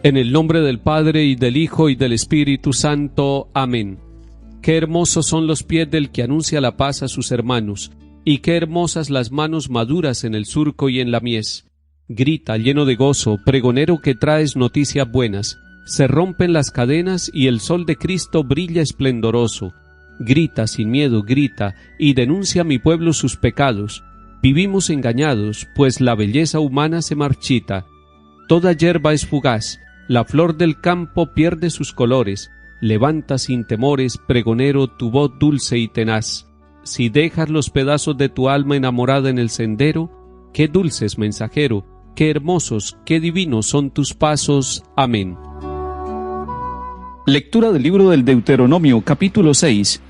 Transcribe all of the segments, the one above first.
En el nombre del Padre, y del Hijo, y del Espíritu Santo. Amén. Qué hermosos son los pies del que anuncia la paz a sus hermanos, y qué hermosas las manos maduras en el surco y en la mies. Grita, lleno de gozo, pregonero que traes noticias buenas. Se rompen las cadenas y el sol de Cristo brilla esplendoroso. Grita sin miedo, grita, y denuncia a mi pueblo sus pecados. Vivimos engañados, pues la belleza humana se marchita. Toda hierba es fugaz, la flor del campo pierde sus colores. Levanta sin temores, pregonero, tu voz dulce y tenaz. Si dejas los pedazos de tu alma enamorada en el sendero, qué dulces, mensajero, qué hermosos, qué divinos son tus pasos. Amén. Lectura del libro del Deuteronomio, capítulo 6.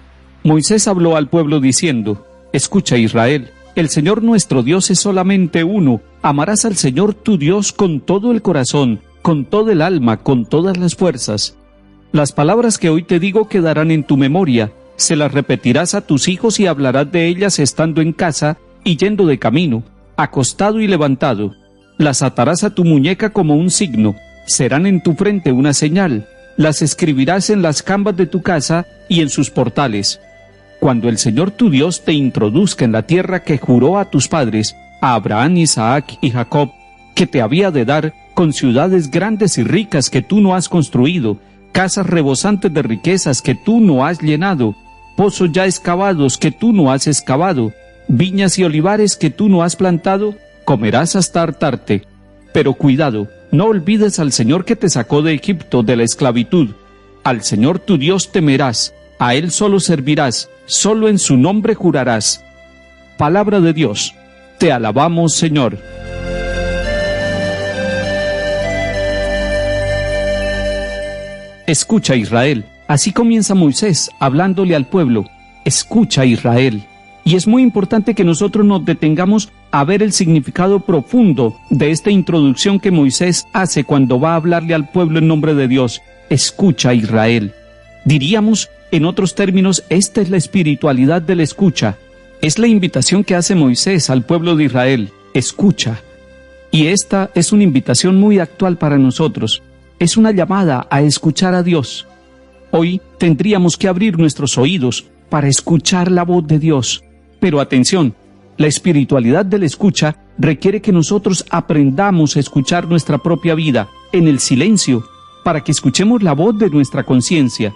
Moisés habló al pueblo diciendo: Escucha, Israel, el Señor nuestro Dios es solamente uno. Amarás al Señor tu Dios con todo el corazón, con todo el alma, con todas las fuerzas. Las palabras que hoy te digo quedarán en tu memoria. Se las repetirás a tus hijos y hablarás de ellas estando en casa y yendo de camino, acostado y levantado. Las atarás a tu muñeca como un signo. Serán en tu frente una señal. Las escribirás en las jambas de tu casa y en sus portales. Cuando el Señor tu Dios te introduzca en la tierra que juró a tus padres, a Abraham, Isaac y Jacob, que te había de dar, con ciudades grandes y ricas que tú no has construido, casas rebosantes de riquezas que tú no has llenado, pozos ya excavados que tú no has excavado, viñas y olivares que tú no has plantado, comerás hasta hartarte. Pero cuidado, no olvides al Señor que te sacó de Egipto, de la esclavitud. Al Señor tu Dios temerás, a Él solo servirás, solo en su nombre jurarás. Palabra de Dios. Te alabamos, Señor. Escucha, Israel. Así comienza Moisés hablándole al pueblo. Escucha, Israel. Y es muy importante que nosotros nos detengamos a ver el significado profundo de esta introducción que Moisés hace cuando va a hablarle al pueblo en nombre de Dios. Escucha, Israel. Diríamos, en otros términos, esta es la espiritualidad de la escucha. Es la invitación que hace Moisés al pueblo de Israel. Escucha. Y esta es una invitación muy actual para nosotros. Es una llamada a escuchar a Dios. Hoy tendríamos que abrir nuestros oídos para escuchar la voz de Dios. Pero atención, la espiritualidad de la escucha requiere que nosotros aprendamos a escuchar nuestra propia vida en el silencio, para que escuchemos la voz de nuestra conciencia.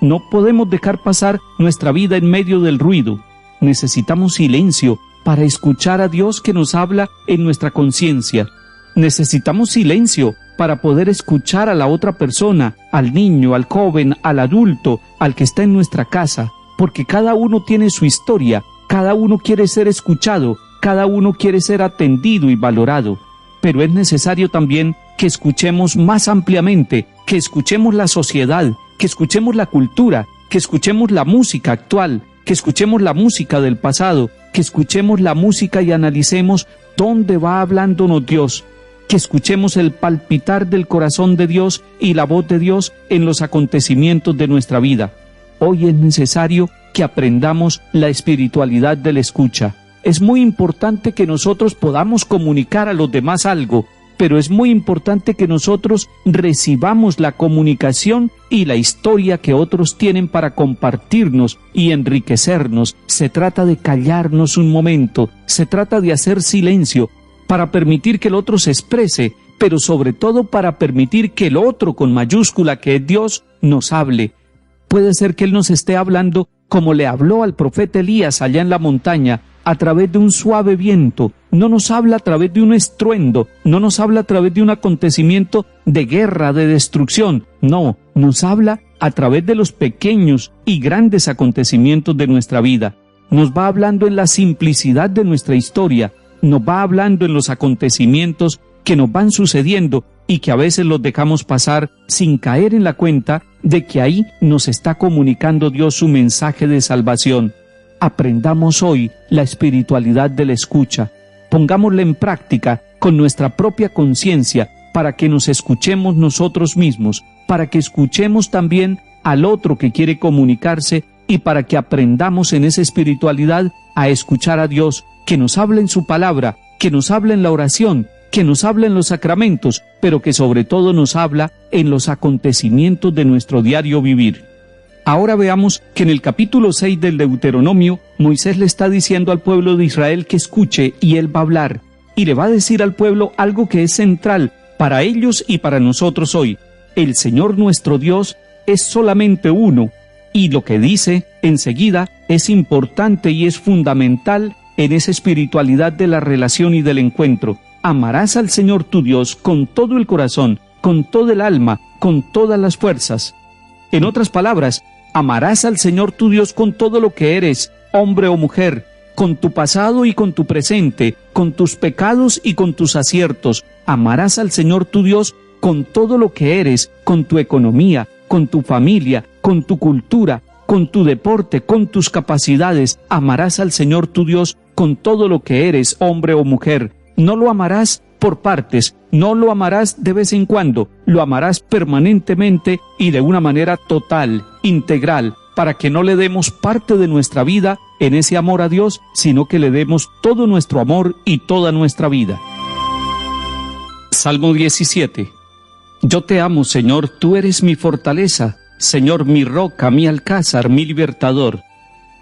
No podemos dejar pasar nuestra vida en medio del ruido. Necesitamos silencio para escuchar a Dios que nos habla en nuestra conciencia. Necesitamos silencio para poder escuchar a la otra persona, al niño, al joven, al adulto, al que está en nuestra casa, porque cada uno tiene su historia, cada uno quiere ser escuchado, cada uno quiere ser atendido y valorado. Pero es necesario también que escuchemos más ampliamente, que escuchemos la sociedad, que escuchemos la cultura, que escuchemos la música actual, que escuchemos la música del pasado, que escuchemos la música y analicemos dónde va hablándonos Dios, que escuchemos el palpitar del corazón de Dios y la voz de Dios en los acontecimientos de nuestra vida. Hoy es necesario que aprendamos la espiritualidad de la escucha. Es muy importante que nosotros podamos comunicar a los demás algo, pero es muy importante que nosotros recibamos la comunicación y la historia que otros tienen para compartirnos y enriquecernos. Se trata de callarnos un momento, se trata de hacer silencio para permitir que el otro se exprese, pero sobre todo para permitir que el otro con mayúscula, que es Dios, nos hable. Puede ser que Él nos esté hablando como le habló al profeta Elías allá en la montaña, a través de un suave viento. No nos habla a través de un estruendo, no nos habla a través de un acontecimiento de guerra, de destrucción. No, nos habla a través de los pequeños y grandes acontecimientos de nuestra vida. Nos va hablando en la simplicidad de nuestra historia, nos va hablando en los acontecimientos que nos van sucediendo y que a veces los dejamos pasar sin caer en la cuenta de que ahí nos está comunicando Dios su mensaje de salvación. Aprendamos hoy la espiritualidad de la escucha. Pongámosla en práctica con nuestra propia conciencia para que nos escuchemos nosotros mismos, para que escuchemos también al otro que quiere comunicarse y para que aprendamos en esa espiritualidad a escuchar a Dios, que nos habla en su palabra, que nos habla en la oración, que nos habla en los sacramentos, pero que sobre todo nos habla en los acontecimientos de nuestro diario vivir. Ahora veamos que en el capítulo 6 del Deuteronomio, Moisés le está diciendo al pueblo de Israel que escuche, y él va a hablar, y le va a decir al pueblo algo que es central para ellos y para nosotros hoy. El Señor nuestro Dios es solamente uno, y lo que dice enseguida es importante y es fundamental en esa espiritualidad de la relación y del encuentro. Amarás al Señor tu Dios con todo el corazón, con todo el alma, con todas las fuerzas. En otras palabras, amarás al Señor tu Dios con todo lo que eres, hombre o mujer, con tu pasado y con tu presente, con tus pecados y con tus aciertos. Amarás al Señor tu Dios con todo lo que eres, con tu economía, con tu familia, con tu cultura, con tu deporte, con tus capacidades. Amarás al Señor tu Dios con todo lo que eres, hombre o mujer. No lo amarás por partes, no lo amarás de vez en cuando, lo amarás permanentemente y de una manera total, integral, para que no le demos parte de nuestra vida en ese amor a Dios, sino que le demos todo nuestro amor y toda nuestra vida. Salmo 17. Yo te amo, Señor, tú eres mi fortaleza, Señor, mi roca, mi alcázar, mi libertador.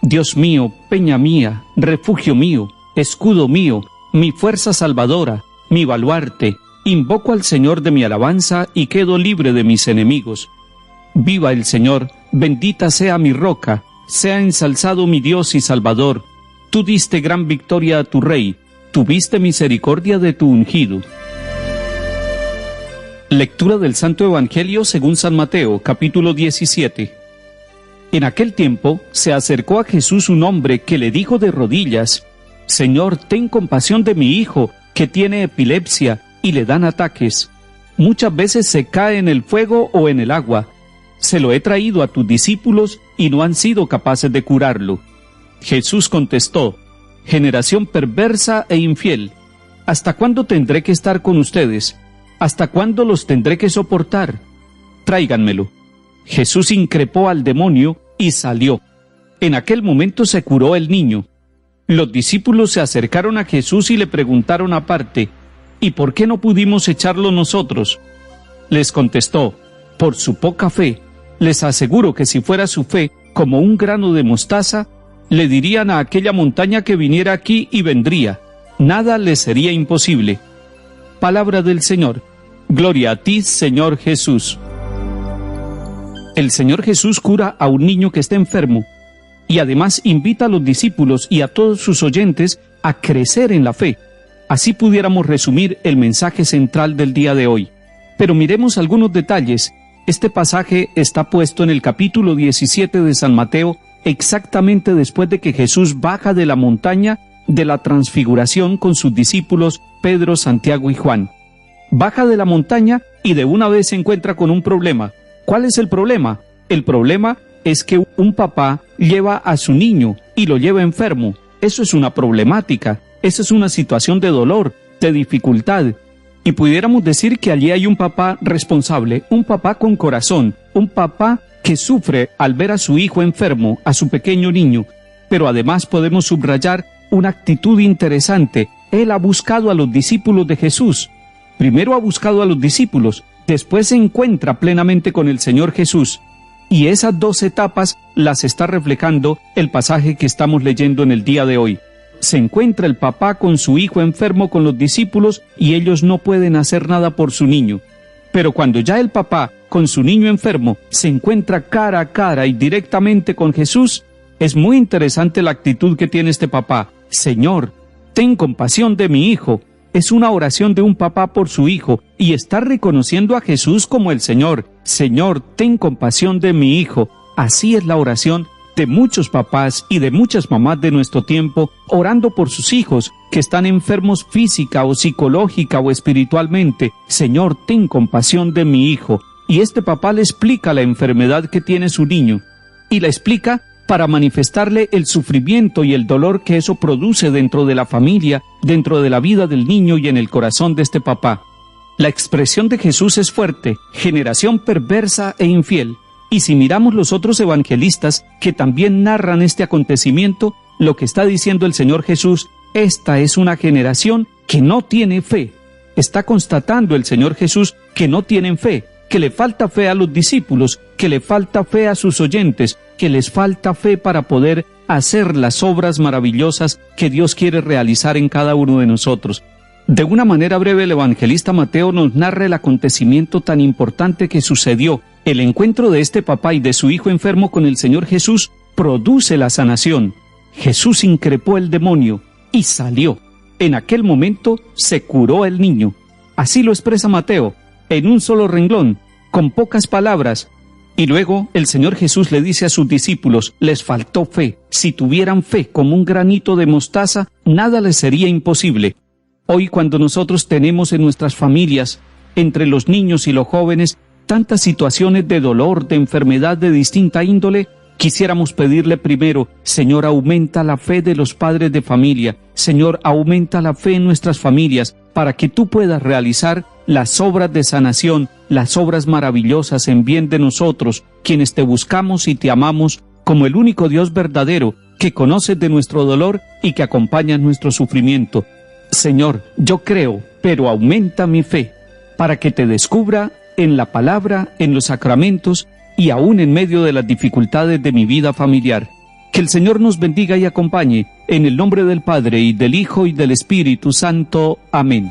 Dios mío, peña mía, refugio mío, escudo mío, mi fuerza salvadora, mi baluarte. Invoco al Señor de mi alabanza y quedo libre de mis enemigos. Viva el Señor, bendita sea mi roca, sea ensalzado mi Dios y Salvador. Tú diste gran victoria a tu Rey, tuviste misericordia de tu ungido. Lectura del Santo Evangelio según San Mateo, capítulo 17. En aquel tiempo se acercó a Jesús un hombre que le dijo de rodillas: Señor, ten compasión de mi hijo, que tiene epilepsia y le dan ataques. Muchas veces se cae en el fuego o en el agua. Se lo he traído a tus discípulos y no han sido capaces de curarlo. Jesús contestó: generación perversa e infiel, ¿hasta cuándo tendré que estar con ustedes? ¿Hasta cuándo los tendré que soportar? Tráiganmelo. Jesús increpó al demonio y salió. En aquel momento se curó el niño. Los discípulos se acercaron a Jesús y le preguntaron aparte: ¿y por qué no pudimos echarlo nosotros? Les contestó: por su poca fe. Les aseguro que si fuera su fe como un grano de mostaza, le dirían a aquella montaña que viniera aquí y vendría. Nada le sería imposible. Palabra del Señor. Gloria a ti, Señor Jesús. El Señor Jesús cura a un niño que está enfermo y además invita a los discípulos y a todos sus oyentes a crecer en la fe. Así pudiéramos resumir el mensaje central del día de hoy. Pero miremos algunos detalles. Este pasaje está puesto en el capítulo 17 de San Mateo, exactamente después de que Jesús baja de la montaña de la Transfiguración con sus discípulos Pedro, Santiago y Juan. Baja de la montaña y de una vez se encuentra con un problema. ¿Cuál es el problema? El problema es que un papá lleva a su niño y lo lleva enfermo. Eso es una problemática, eso es una situación de dolor, de dificultad. Y pudiéramos decir que allí hay un papá responsable, un papá con corazón, un papá que sufre al ver a su hijo enfermo, a su pequeño niño. Pero además podemos subrayar una actitud interesante. Él ha buscado a los discípulos de Jesús. Primero ha buscado a los discípulos, después se encuentra plenamente con el Señor Jesús. Y esas dos etapas las está reflejando el pasaje que estamos leyendo en el día de hoy. Se encuentra el papá con su hijo enfermo con los discípulos y ellos no pueden hacer nada por su niño. Pero cuando ya el papá con su niño enfermo se encuentra cara a cara y directamente con Jesús, es muy interesante la actitud que tiene este papá. Señor, ten compasión de mi hijo. Es una oración de un papá por su hijo y está reconociendo a Jesús como el Señor. Señor, ten compasión de mi hijo. Así es la oración de muchos papás y de muchas mamás de nuestro tiempo, orando por sus hijos que están enfermos física o psicológica o espiritualmente. Señor, ten compasión de mi hijo. Y este papá le explica la enfermedad que tiene su niño y la explica para manifestarle el sufrimiento y el dolor que eso produce dentro de la familia, dentro de la vida del niño y en el corazón de este papá. La expresión de Jesús es fuerte: generación perversa e infiel. Y si miramos los otros evangelistas que también narran este acontecimiento, lo que está diciendo el Señor Jesús: esta es una generación que no tiene fe. está constatando el Señor Jesús que no tienen fe, que le falta fe a los discípulos, que le falta fe a sus oyentes, que les falta fe para poder hacer las obras maravillosas que Dios quiere realizar en cada uno de nosotros. De una manera breve, el evangelista Mateo nos narra el acontecimiento tan importante que sucedió. El encuentro de este papá y de su hijo enfermo con el Señor Jesús produce la sanación. Jesús increpó el demonio y salió. En aquel momento se curó el niño. Así lo expresa Mateo, en un solo renglón, con pocas palabras. Y luego el Señor Jesús le dice a sus discípulos, les faltó fe. Si tuvieran fe como un granito de mostaza, nada les sería imposible. Hoy, cuando nosotros tenemos en nuestras familias, entre los niños y los jóvenes, tantas situaciones de dolor, de enfermedad de distinta índole, quisiéramos pedirle primero, Señor, aumenta la fe de los padres de familia. Señor, aumenta la fe en nuestras familias, para que tú puedas realizar las obras de sanación, las obras maravillosas en bien de nosotros, quienes te buscamos y te amamos como el único Dios verdadero, que conoces de nuestro dolor y que acompaña nuestro sufrimiento. Señor, yo creo, pero aumenta mi fe, para que te descubra en la palabra, en los sacramentos y aún en medio de las dificultades de mi vida familiar. Que el Señor nos bendiga y acompañe, en el nombre del Padre, y del Hijo, y del Espíritu Santo. Amén.